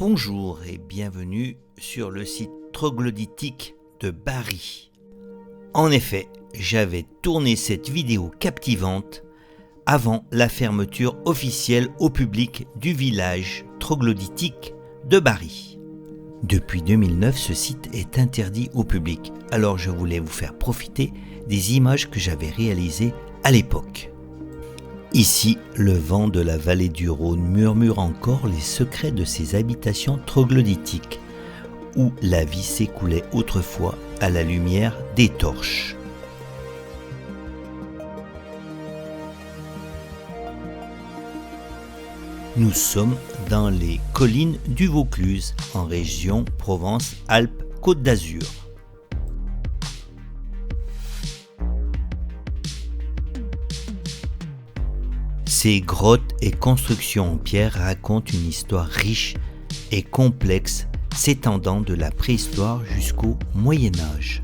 Bonjour et bienvenue sur le site troglodytique de Bari. En effet, j'avais tourné cette vidéo captivante avant la fermeture officielle au public du village troglodytique de Bari. Depuis 2009, ce site est interdit au public, alors je voulais vous faire profiter des images que j'avais réalisées à l'époque. Ici, le vent de la vallée du Rhône murmure encore les secrets de ces habitations troglodytiques, où la vie s'écoulait autrefois à la lumière des torches. Nous sommes dans les collines du Vaucluse, en région Provence-Alpes-Côte d'Azur. Ces grottes et constructions en pierre racontent une histoire riche et complexe s'étendant de la préhistoire jusqu'au Moyen-Âge.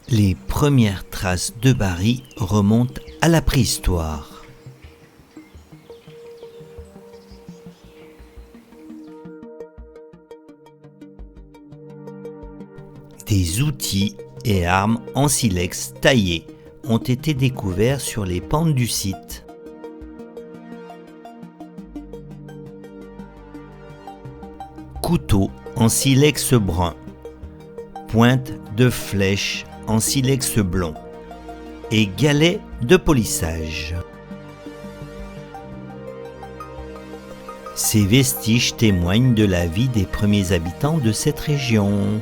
Les premières traces de Bari remontent à la préhistoire. Des outils et armes en silex taillés ont été découverts sur les pentes du site. Couteaux en silex brun, pointe de flèche en silex blond et galets de polissage. Ces vestiges témoignent de la vie des premiers habitants de cette région.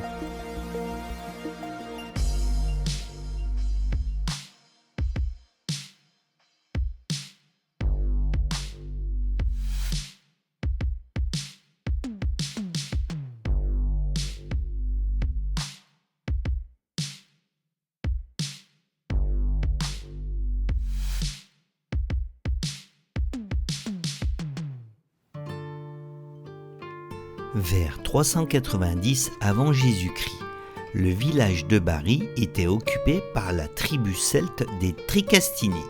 Vers 390 avant Jésus-Christ, le village de Bari était occupé par la tribu celte des Tricastini.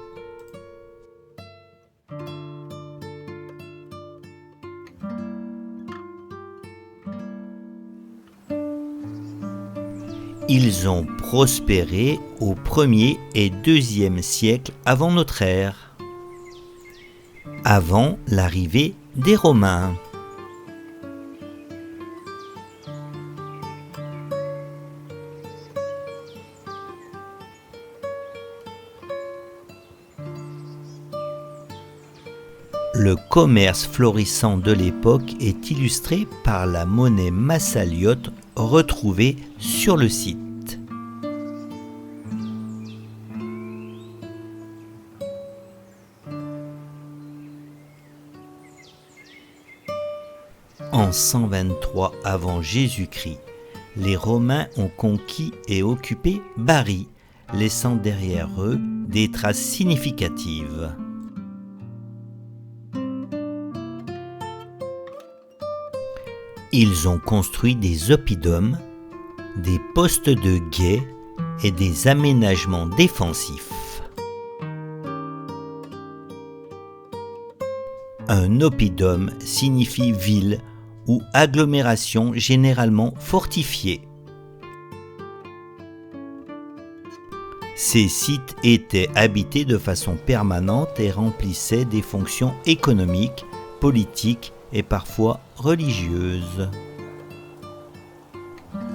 Ils ont prospéré au 1er et 2e siècle avant notre ère, avant l'arrivée des Romains. Le commerce florissant de l'époque est illustré par la monnaie massaliote retrouvée sur le site. En 123 avant Jésus-Christ, les Romains ont conquis et occupé Bari, laissant derrière eux des traces significatives. Ils ont construit des oppidums, des postes de guet et des aménagements défensifs. Un oppidum signifie ville ou agglomération généralement fortifiée. Ces sites étaient habités de façon permanente et remplissaient des fonctions économiques, politiques et parfois religieuses.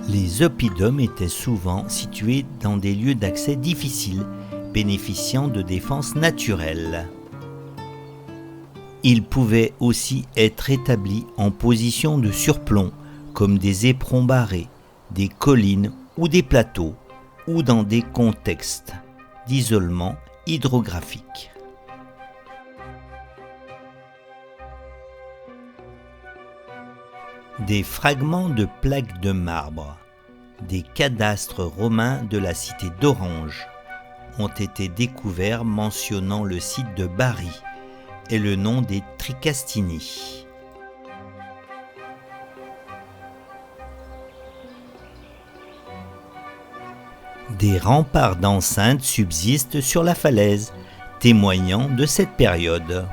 Les oppidums étaient souvent situés dans des lieux d'accès difficiles, bénéficiant de défenses naturelles. Ils pouvaient aussi être établis en position de surplomb, comme des éperons barrés, des collines ou des plateaux, ou dans des contextes d'isolement hydrographique. Des fragments de plaques de marbre, des cadastres romains de la cité d'Orange ont été découverts mentionnant le site de Bari et le nom des Tricastini. Des remparts d'enceinte subsistent sur la falaise, témoignant de cette période.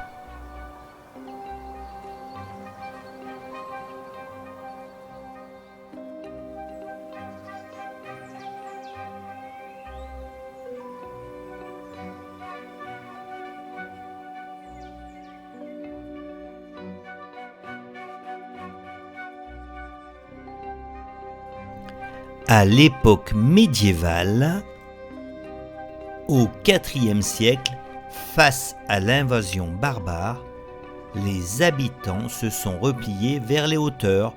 À l'époque médiévale, au IVe siècle, face à l'invasion barbare, les habitants se sont repliés vers les hauteurs,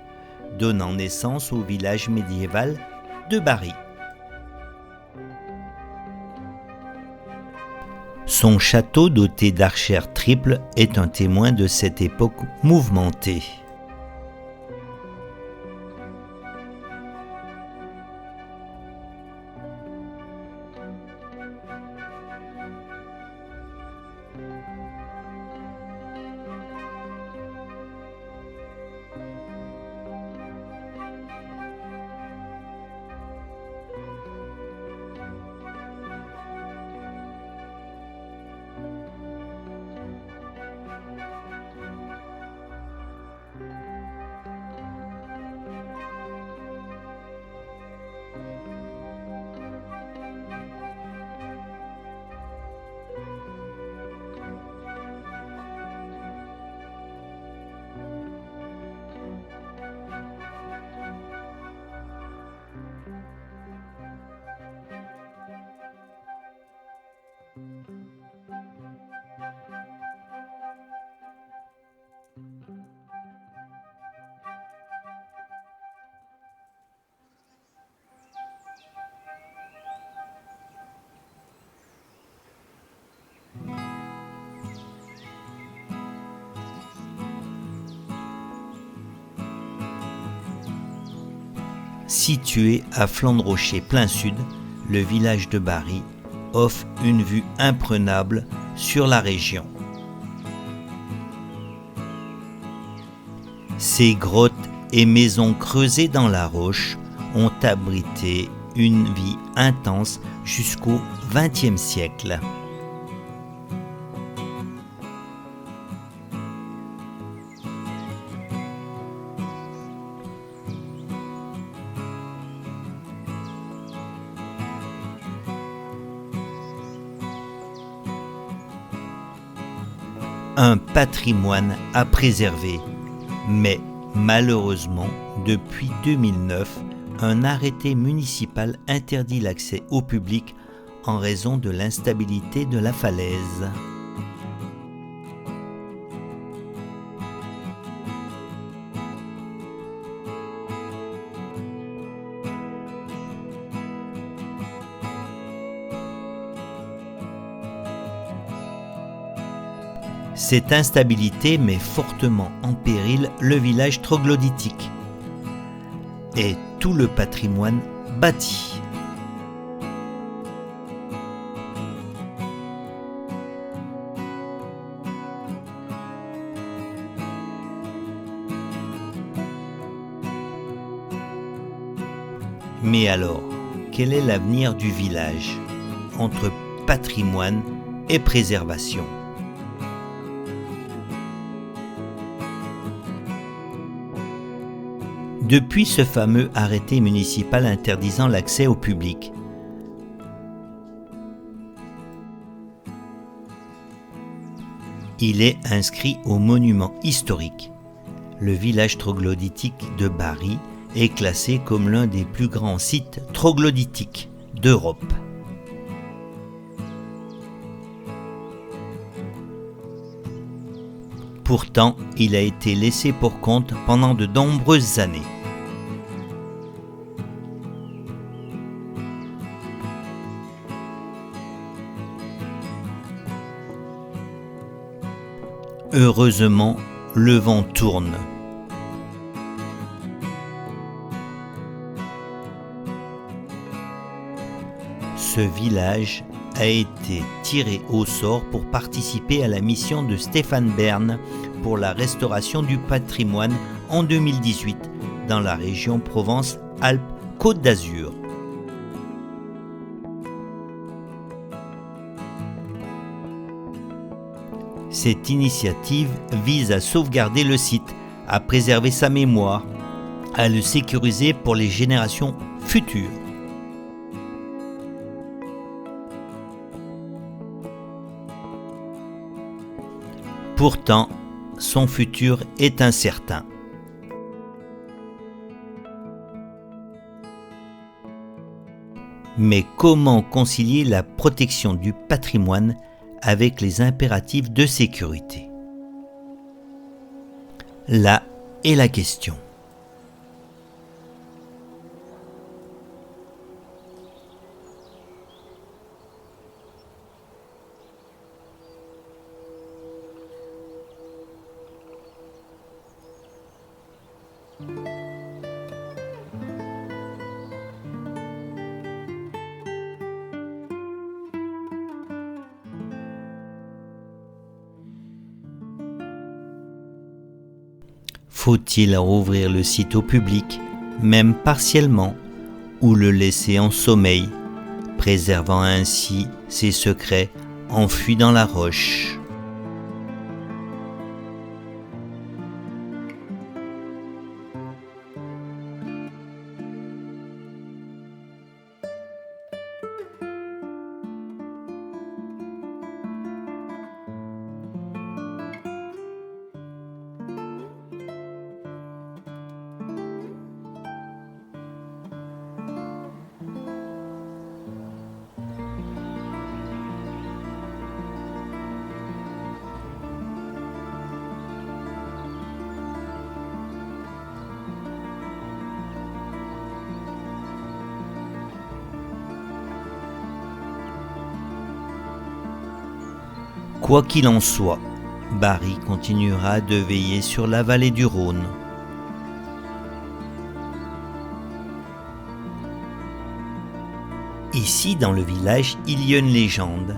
donnant naissance au village médiéval de Bari. Son château doté d'archères triples est un témoin de cette époque mouvementée. Situé à flanc de rocher plein sud, le village de Bari offre une vue imprenable sur la région. Ces grottes et maisons creusées dans la roche ont abrité une vie intense jusqu'au XXe siècle. Un patrimoine à préserver, mais malheureusement, depuis 2009, un arrêté municipal interdit l'accès au public en raison de l'instabilité de la falaise. Cette instabilité met fortement en péril le village troglodytique et tout le patrimoine bâti. Mais alors, quel est l'avenir du village entre patrimoine et préservation ? Depuis ce fameux arrêté municipal interdisant l'accès au public, il est inscrit au monument historique. Le village troglodytique de Bari est classé comme l'un des plus grands sites troglodytiques d'Europe. Pourtant, il a été laissé pour compte pendant de nombreuses années. Heureusement, le vent tourne. Ce village a été tiré au sort pour participer à la mission de Stéphane Bern pour la restauration du patrimoine en 2018 dans la région Provence-Alpes-Côte d'Azur. Cette initiative vise à sauvegarder le site, à préserver sa mémoire, à le sécuriser pour les générations futures. Pourtant, son futur est incertain. Mais comment concilier la protection du patrimoine avec les impératifs de sécurité? Là est la question. Faut-il rouvrir le site au public, même partiellement, ou le laisser en sommeil, préservant ainsi ses secrets enfuis dans la roche? Quoi qu'il en soit, Barry continuera de veiller sur la vallée du Rhône. Ici, dans le village, il y a une légende.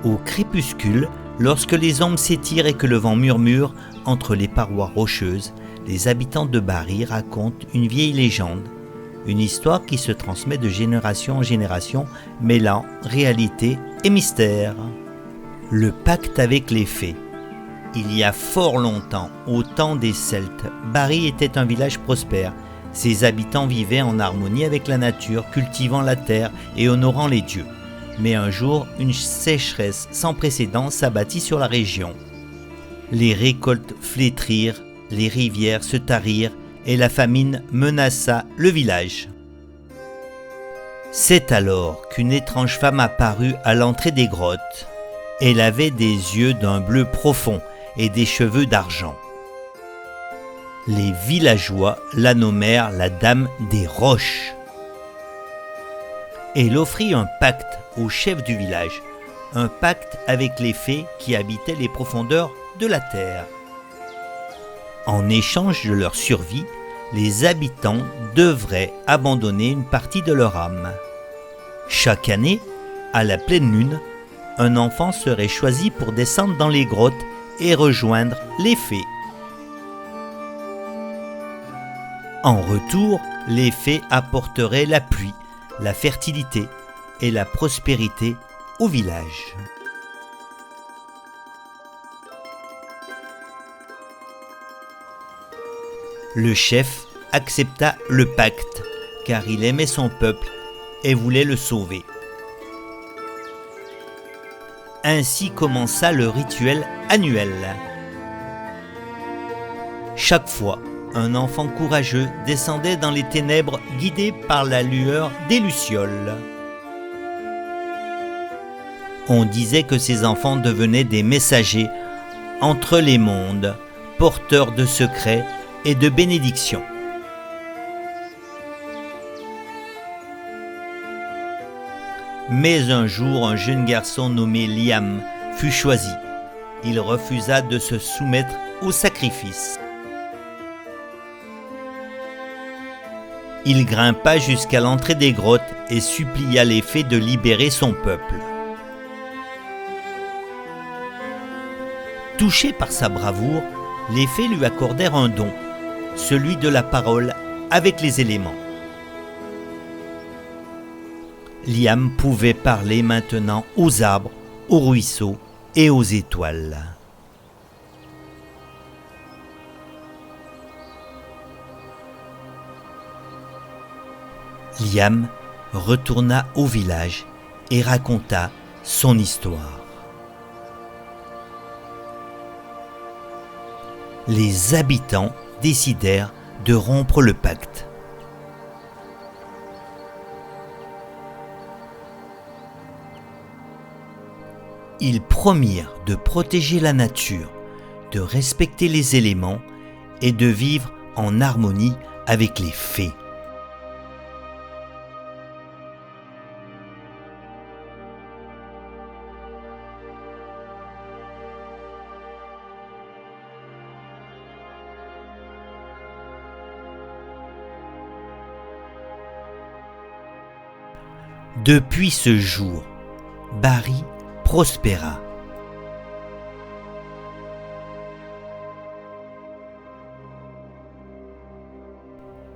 Au crépuscule, lorsque les ombres s'étirent et que le vent murmure entre les parois rocheuses, les habitants de Barry racontent une vieille légende, une histoire qui se transmet de génération en génération, mêlant réalité et mystère. Le pacte avec les fées. Il y a fort longtemps, au temps des Celtes, Barry était un village prospère. Ses habitants vivaient en harmonie avec la nature, cultivant la terre et honorant les dieux. Mais un jour, une sécheresse sans précédent s'abattit sur la région. Les récoltes flétrirent, les rivières se tarirent et la famine menaça le village. C'est alors qu'une étrange femme apparut à l'entrée des grottes. Elle avait des yeux d'un bleu profond et des cheveux d'argent. Les villageois la nommèrent la Dame des Roches. Elle offrit un pacte au chef du village, un pacte avec les fées qui habitaient les profondeurs de la terre. En échange de leur survie, les habitants devraient abandonner une partie de leur âme. Chaque année, à la pleine lune, un enfant serait choisi pour descendre dans les grottes et rejoindre les fées. En retour, les fées apporteraient la pluie, la fertilité et la prospérité au village. Le chef accepta le pacte car il aimait son peuple et voulait le sauver. Ainsi commença le rituel annuel. Chaque fois, un enfant courageux descendait dans les ténèbres guidé par la lueur des lucioles. On disait que ces enfants devenaient des messagers entre les mondes, porteurs de secrets et de bénédictions. Mais un jour, un jeune garçon nommé Liam fut choisi. Il refusa de se soumettre au sacrifice. Il grimpa jusqu'à l'entrée des grottes et supplia les fées de libérer son peuple. Touchés par sa bravoure, les fées lui accordèrent un don, celui de la parole avec les éléments. Liam pouvait parler maintenant aux arbres, aux ruisseaux et aux étoiles. Liam retourna au village et raconta son histoire. Les habitants décidèrent de rompre le pacte. Ils promirent de protéger la nature, de respecter les éléments et de vivre en harmonie avec les fées. Depuis ce jour, Barry prospéra.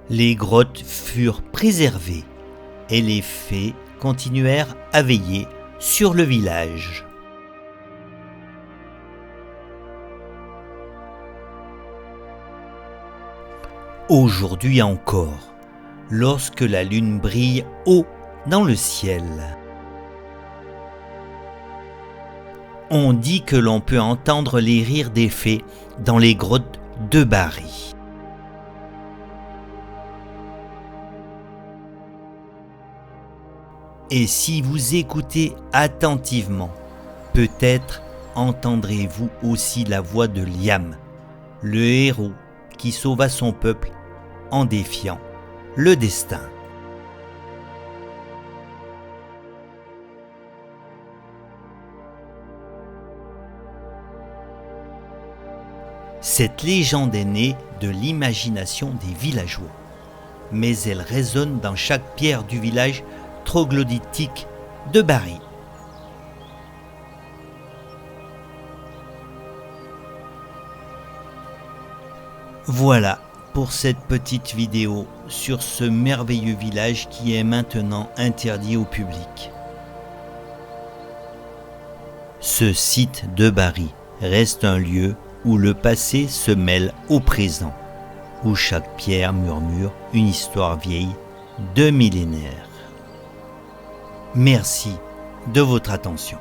Les grottes furent préservées et les fées continuèrent à veiller sur le village. Aujourd'hui encore, lorsque la lune brille haut dans le ciel, on dit que l'on peut entendre les rires des fées dans les grottes de Barry. Et si vous écoutez attentivement, peut-être entendrez-vous aussi la voix de Liam, le héros qui sauva son peuple en défiant le destin. Cette légende est née de l'imagination des villageois, mais elle résonne dans chaque pierre du village troglodytique de Barry. Voilà pour cette petite vidéo sur ce merveilleux village qui est maintenant interdit au public. Ce site de Barry reste un lieu où le passé se mêle au présent, où chaque pierre murmure une histoire vieille de millénaires. Merci de votre attention.